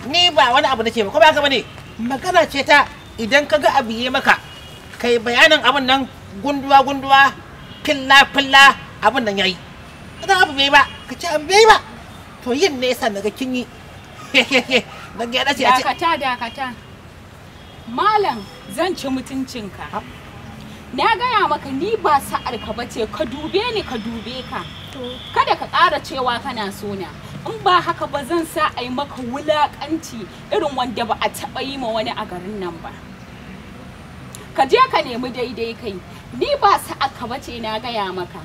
ni ba wani abu nace ba ko ba haka bane magana ce ta idan ka ga abu yi maka kai bayanin abun nan gunduwa filla abun nan yayi idan abu bai ba ka ce abu bai ba to yin ne yasa naga kin yi na ga dace a ce dakata malam zan ci mutuncinka na gaya maka ni ba sa'ar ka bace ka dube ni ka dube ka kada ka ƙara cewa kana sona in ba haka ba zan sa a yi maka wulaƙanci irin wanda ba a taɓa yi ma wani a garin nan ba ka je ka nemi daidai kai ni ba sa'ar ka bace na gaya maka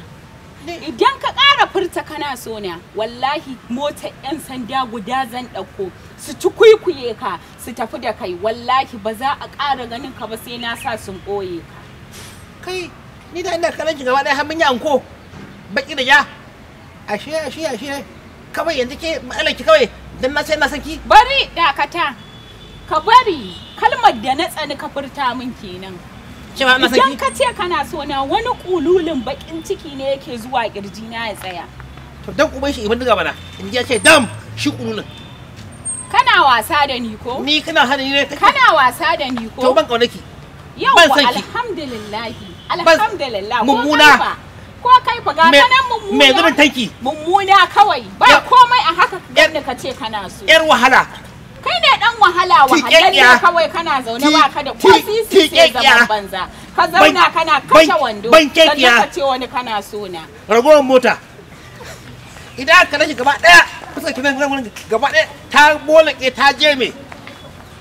idan ka ƙara furta kana sona wallahi motar 'yan sanda guda zan ɗauko su ci kuikuye ka su tafi da kai wallahi ba za a ƙara ganin ka ba sai na sa sun ɓoye ka kai ni da ina kallon ki gaba ɗaya har mun yi anko baki da ja ashe kawai yanzu ke matsalar ki kawai dan na sai na san ki bari dakata ka bari kalmar da na tsani ka furta min kenan cewa na san ki idan ka ce kana so na wani kululin bakin ciki ne yake zuwa kirji na ya tsaya to dan uban shi ibn diga bana in ji ya ce dam shi kululin kana wasa da ni ko ni kana hada ni ne kana wasa da ni ko to ban kaunaki yau alhamdulillah mummuna ko kai fa ga kanan mummuna me zubin tanki mummuna kawai ba komai a haka ganni ka ce kana so yar wahala kai ne dan wahala ne kawai kana zaune ba ka da ko sisi sai zaman banza ka zauna kana kashe wando sannan ka ce wani kana so na ragowar mota idan ka rashi gaba daya fuskar kinan gaba daya ta bolake ta jeme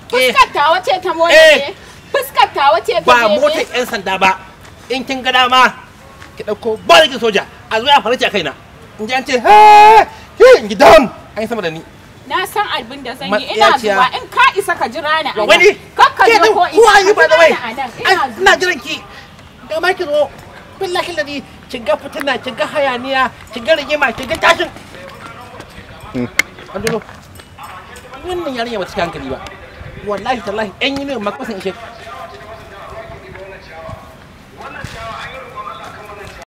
fuskar ta wace ta bolake fuskar ta wace ba motar yan sanda ba in kin ga dama ki dauko barikin soja a zo ya farace a kaina in ji an ce in gi down an sama da ni na san abin da zan yi ina zuwa in ka isa ka jira ni a nan wani kakka zo ko ina ba da wai ina jiran ki ga ma ki zo billahi ladi ki ga fitina ki ga hayaniya ki ga rigima ki ga tashin wannan yarinya ba ta hankali ba wallahi tallahi yan yi ne makosan ishe